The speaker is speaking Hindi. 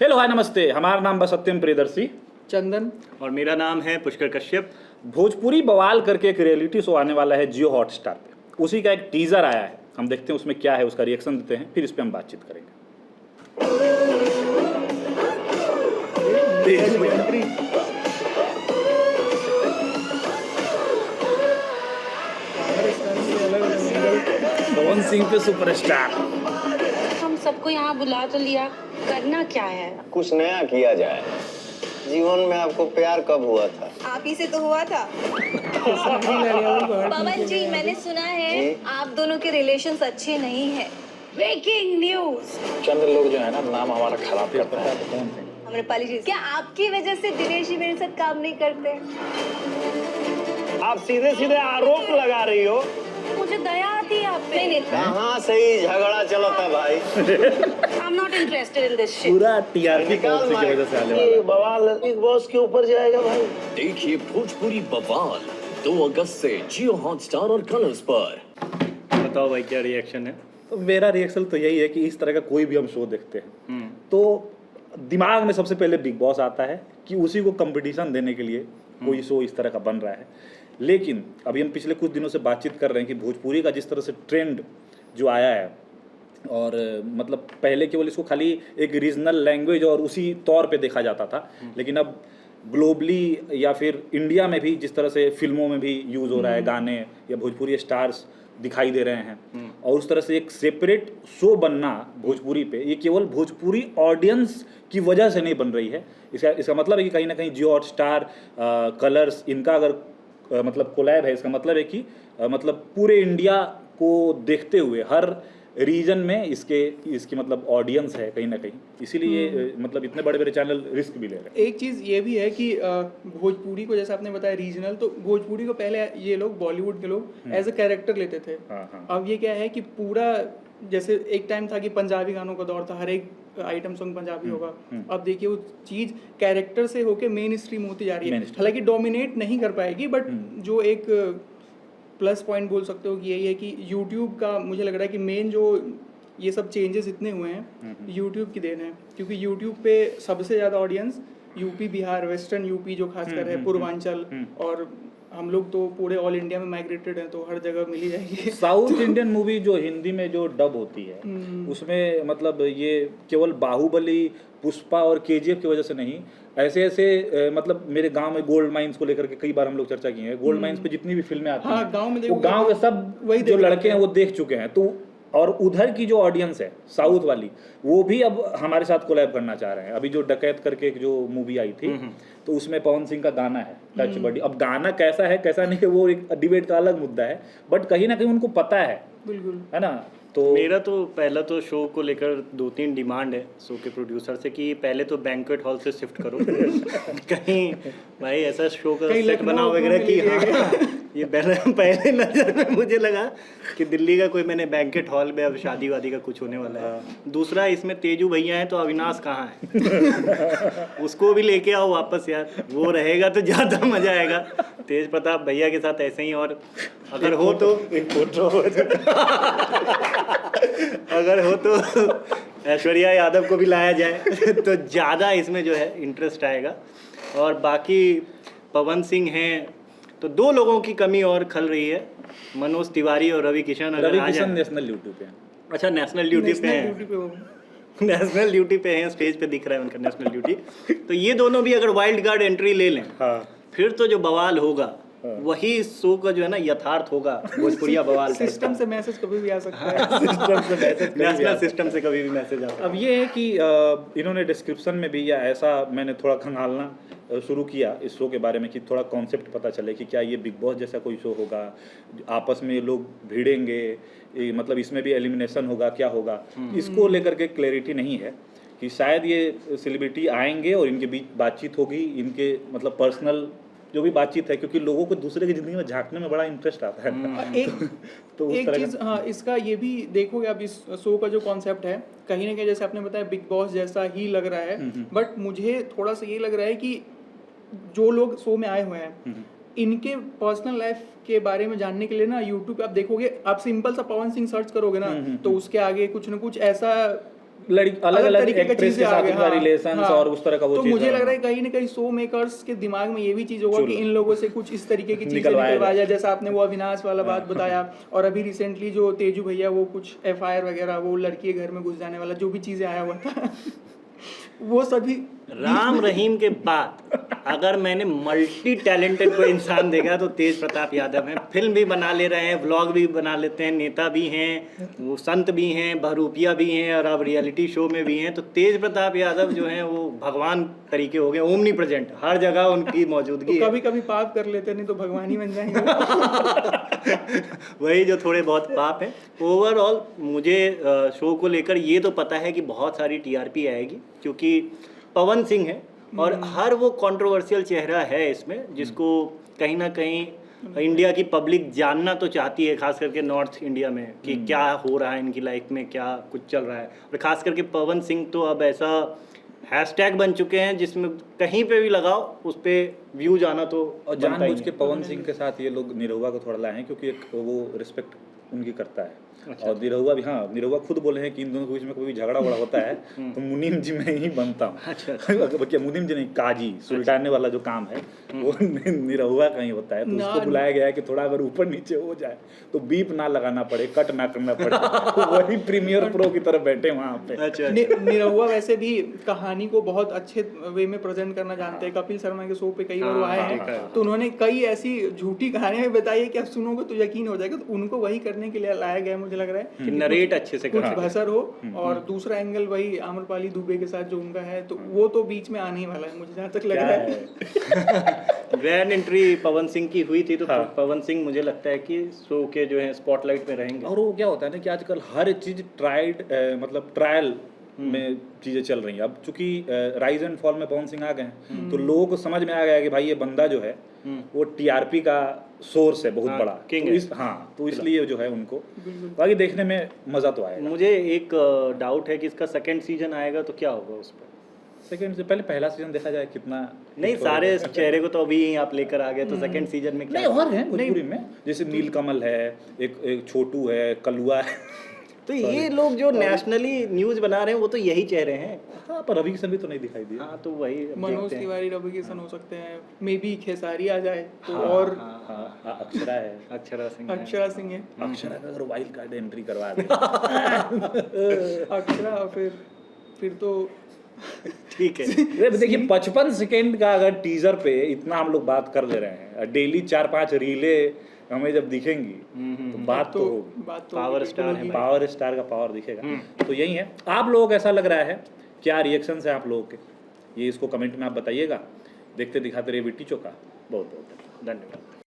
हेलो हाय नमस्ते, हमारा नाम बस सत्यम प्रियदर्शी, चंदन और मेरा नाम है पुष्कर कश्यप। भोजपुरी बवाल करके एक रियलिटी शो आने वाला है जियो हॉटस्टार पे। उसी का एक टीजर आया है, हम देखते हैं उसमें क्या है, उसका रिएक्शन देते हैं, फिर इस पे हम बातचीत करेंगे। पवन सिंह पे सुपरस्टार। हम सबको यहाँ बुला तो लिया, करना क्या है? कुछ नया किया जाए। जीवन में आपको प्यार कब हुआ था? आप ही से तो हुआ था। पवन जी, मैंने सुना है आप दोनों के रिलेशंस अच्छे नहीं हैं। Breaking news. चंद लोग जो है ना, नाम हमारा खराब करता है। अमरपाली जी, क्या आपकी वजह से दिनेश जी मेरे साथ काम नहीं करते? आप सीधे सीधे आरोप लगा रही हो। मुझे दया आती है आप पे। नहीं, कहाँ से ही झगड़ा चला था भाई। I am not interested in this shit. पूरा टीआरपी पवन सिंह की वजह से आने वाला है। बवाल बिग बॉस के ऊपर जाएगा भाई। देखिए भोजपुरी बवाल 2 अगस्त से जियो हॉटस्टार और कलर्स पर। बताओ भाई क्या रिएक्शन है? तो मेरा रिएक्शन तो यही है कि इस तरह का कोई भी हम शो देखते हैं तो दिमाग में सबसे पहले बिग बॉस आता है कि उसी को कंपटीशन देने के लिए कोई शो इस तरह का बन रहा है। लेकिन अभी हम पिछले कुछ दिनों से बातचीत कर रहे हैं कि भोजपुरी का जिस तरह से ट्रेंड जो आया है, और मतलब पहले केवल इसको खाली एक रीजनल लैंग्वेज और उसी तौर पे देखा जाता था, लेकिन अब ग्लोबली या फिर इंडिया में भी जिस तरह से फिल्मों में भी यूज़ हो रहा है, गाने या भोजपुरी स्टार्स दिखाई दे रहे हैं, और उस तरह से एक सेपरेट शो बनना भोजपुरी पे, ये केवल भोजपुरी ऑडियंस की वजह से नहीं बन रही है। इसका मतलब है कि कहीं ना कहीं जियो हॉटस्टार, कलर्स, इनका अगर मतलब कोलैब है, इसका मतलब है कि मतलब पूरे इंडिया को देखते हुए हर रीजन में इसकी मतलब ऑडियंस है कहीं ना कहीं, इसीलिए मतलब इतने बड़े बड़े चैनल रिस्क भी ले रहे हैं। एक चीज़ ये भी है कि भोजपुरी को, जैसे आपने बताया रीजनल, तो भोजपुरी को पहले ये लोग, बॉलीवुड के लोग एज अ कैरेक्टर लेते थे। हाँ। अब ये क्या है कि पूरा, जैसे एक टाइम था कि पंजाबी गानों का दौर था, हर एक आइटम सॉन्ग पंजाबी होगा। अब देखिए वो चीज़ कैरेक्टर से होके मेन स्ट्रीम होती जा रही है। हालांकि डोमिनेट नहीं कर पाएगी, बट जो एक प्लस पॉइंट बोल सकते हो कि यही है कि यूट्यूब का, मुझे लग रहा है कि मेन जो ये सब चेंजेस इतने हुए हैं यूट्यूब की देन है, क्योंकि यूट्यूब पे सबसे ज़्यादा audience UP, Bihar, western UP जो खासकर है, पूर्वांचल, और हम लोग तो पूरे ऑल इंडिया में माइग्रेटेड हैं, तो हर जगह मिल ही जाएगी। साउथ इंडियन मूवी जो हिंदी में जो डब होती है उसमें मतलब ये केवल बाहुबली, पुष्पा और केजीएफ की वजह से नहीं, ऐसे मतलब मेरे गांव में गोल्ड माइंस को लेकर के कई बार हम लोग चर्चा की है। गोल्ड माइंस पे जितनी भी फिल्में आती हैं, गाँव में वो गांव के सब वही जो लड़के हैं वो देख चुके हैं, तो और उधर की जो ऑडियंस है साउथ वाली, वो भी अब हमारे साथ कोलैब करना चाह रहे हैं। अभी जो डकैत करके एक जो मूवी आई थी, तो उसमें पवन सिंह का गाना है टच बॉडी। अब गाना कैसा है कैसा नहीं है वो एक डिबेट का अलग मुद्दा है, बट कहीं ना कहीं उनको पता है, बिल्कुल, है ना। तो मेरा तो पहला तो शो को लेकर 2-3 डिमांड है शो के प्रोड्यूसर से कि पहले तो बैंक्वेट हॉल से शिफ्ट करो। कहीं भाई ऐसा शो का सेट बनाओ वगैरह कि हाँ, ये पहले नजर में मुझे लगा कि दिल्ली का कोई मैंने बैंक्वेट हॉल में अब शादी वादी का कुछ होने वाला है। दूसरा, इसमें तेजू भैया हैं तो अविनाश कहाँ है? उसको भी लेके आओ वापस यार, वो रहेगा तो ज़्यादा मजा आएगा। तेज प्रताप भैया के साथ ऐसे ही, और अगर हो तो एक फोटो अगर हो तो ऐश्वर्या यादव को भी लाया जाए तो ज़्यादा इसमें जो है इंटरेस्ट आएगा। और बाकी पवन सिंह हैं तो 2 लोगों की कमी और खल रही है, मनोज तिवारी और रवि किशन। रवि किशन नेशनल ड्यूटी पे हैं। अच्छा, नेशनल ड्यूटी पे हैं, नेशनल ड्यूटी पे हैं, स्टेज पे दिख रहा है उनका नेशनल ड्यूटी। तो ये दोनों भी अगर वाइल्ड कार्ड एंट्री ले लें, फिर तो जो बवाल होगा वही शो का जो है ना यथार्थ होगा, भोजपुरिया बवाल। सिस्टम से मैसेज कभी भी आ सकता है। सिस्टम से मैसेज नेशनल सिस्टम से कभी भी मैसेज आता है। अब ये है कि इन्होंने डिस्क्रिप्शन में भी, या ऐसा मैंने थोड़ा खंगालना शुरू किया इस शो के बारे में कि थोड़ा कॉन्सेप्ट पता चले कि क्या ये बिग बॉस जैसा कोई शो होगा, आपस में लोग भिड़ेंगे, मतलब इसमें भी एलिमिनेशन होगा, क्या होगा, इसको लेकर के क्लैरिटी नहीं है कि शायद ये सेलिब्रिटी आएंगे और इनके बीच बातचीत होगी, इनके मतलब पर्सनल जो भी बातचीत है, क्योंकि लोगों को दूसरे की जिंदगी में झांकने में बड़ा इंटरेस्ट आता है। तो उस एक तरह चीज़, हाँ, इसका ये भी देखोगे आप, इस शो का जो कॉन्सेप्ट है कहीं ना कहीं, जैसे आपने बताया, बिग बॉस जैसा ही लग रहा है, बट मुझे थोड़ा सा ये लग रहा है कि जो लोग शो में आए हुए हैं, इनके पर्सनल लाइफ के बारे में जानने के लिए ना, यूट्यूब पे आप देखोगे, आप सिंपल सा पवन सिंह सर्च करोगे ना, तो उसके आगे कुछ ना कुछ ऐसा अलग अलग तरीके का एक्ट्रेस चीजें के आ साथ गए, उनका हाँ, रिलेशन हाँ। और उस तरह का वो तो चीज़ मुझे है। लग रहा है कहीं ना कहीं शो मेकर्स के दिमाग में ये भी चीज होगा कि इन लोगों से कुछ इस तरीके की चीजें निकलवाया निकलवाया जाए। जाए, जैसा आपने वो अविनाश वाला बात बताया, और अभी रिसेंटली जो तेजू भैया वो कुछ FIR वगैरह, वो लड़की के घर में घुस जाने वाला जो भी चीजें आया हुआ था वो सभी राम रहीम के बाद अगर मैंने मल्टी टैलेंटेड कोई इंसान देखा तो तेज प्रताप यादव हैं। फिल्म भी बना ले रहे हैं, व्लॉग भी बना लेते हैं, नेता भी हैं, वो संत भी हैं, बहरूपिया भी हैं और अब रियलिटी शो में भी हैं। तो तेज प्रताप यादव जो हैं वो भगवान तरीके हो गए, ओमनी प्रेजेंट, हर जगह उनकी मौजूदगी तो है। कभी कभी पाप कर लेते, नहीं तो भगवान ही बन जाएंगे। वही जो थोड़े बहुत पाप हैं। ओवरऑल मुझे शो को लेकर ये तो पता है कि बहुत सारी TRP आएगी, क्योंकि पवन सिंह है और हर वो कंट्रोवर्शियल चेहरा है इसमें जिसको कहीं ना कहीं इंडिया की पब्लिक जानना तो चाहती है, खास करके नॉर्थ इंडिया में, कि क्या हो रहा है इनकी लाइफ में, क्या कुछ चल रहा है। और खास करके पवन सिंह तो अब ऐसा हैशटैग बन चुके हैं जिसमें कहीं पे भी लगाओ उस पे व्यूज आना तो और बनता ही जानबूझ है। के पवन सिंह के साथ ये लोग निरहुआ को थोड़ा लाए हैं, क्योंकि एक वो रिस्पेक्ट उनकी करता है। और निरहुआ भी, हाँ, निरहुआ खुद बोले हैं कि इन दोनों के बीच में कोई झगड़ा वगड़ा होता है तो मुनीम जी में ही बनता हूँ। क्या मुनीम जी नहीं, काजी सुलटाने वाला जो काम है वो निरहुआ का ही होता है। तो उसको बुलाया गया है कि थोड़ा अगर ऊपर नीचे हो जाए तो बीप ना लगाना पड़े, कट ना करना पड़े। वही प्रीमियर प्रो की तरह बैठे वहाँ पे। अच्छा निरहुआ वैसे भी कहानी को बहुत अच्छे वे में प्रेजेंट करना जानते हैं। कपिल शर्मा के शो पे कई बार वो आए हैं, तो उन्होंने कई ऐसी झूठी कहानियां भी बताई है कि आप सुनोगे तो यकीन हो जाएगा। तो उनको वही करने के लिए लाया गया, मुझे लग रहा है कि नरेट अच्छे से कुछ करना है। भसर हो। और दूसरा एंगल वही आम्रपाली दुबे के साथ जो उनका है, तो वो तो बीच में आने ही वाला है, मुझे जहाँ तक लग रहा है। ग्रैंड एंट्री पवन सिंह की हुई थी, तो पवन सिंह मुझे लगता है कि शो के जो है स्पॉटलाइट में रहेंगे। और वो क्या होता है ना कि आजकल हर चीज मतलब ट्रायल में चीजें चल रही हैं। अब चूंकि राइज एंड फॉल में पवन सिंह आ गए हैं तो लोगों को समझ में आ गया कि भाई ये बंदा जो है वो TRP का सोर्स है बहुत बड़ा। किंग तो है। तो इसलिए जो है उनको बाकी देखने में मजा तो आएगा। मुझे एक डाउट है कि इसका सेकंड सीजन आएगा तो क्या होगा उस पर। सेकंड से पहले पहला सीजन देखा जाए कितना नहीं, सारे चेहरे को तो अभी आप लेकर आ गए, तो सेकंड सीजन में क्या नहीं और है भोजपुरी में, जैसे नीलकमल है, एक छोटू है, कलुआ है। तो ये लोग जो नेशनली न्यूज बना रहे हैं वो तो यही चेहरे हैं। हाँ, पर रवि किशन भी तो नहीं दिखाई दिया। हाँ, तो वही अब मनोज देखते हैं। तिवारी, रवि किशन हो सकते हैं, मे बी खेसारी आ जाए तो। और हाँ, अक्षरा है। अक्षरा सिंह है। अक्षरा सिंह है, अक्षरा का अगर वाइल्ड कार्ड एंट्री करवा दे अक्षरा फिर तो ठीक है। अरे देखिए 55 सेकेंड का अगर टीजर पे इतना हम लोग बात कर ले रहे हैं, डेली 4-5 रीले हमें जब दिखेंगी तो बात तो होगी। बात तो पावर बिल्कुल स्टार है होगी। पावर स्टार का पावर दिखेगा। तो यही है। आप लोगों को ऐसा लग रहा है, क्या रिएक्शन है आप लोगों के, ये इसको कमेंट में आप बताइएगा। देखते दिखाते रहिए विट्टी चोका। बहुत बहुत धन्यवाद।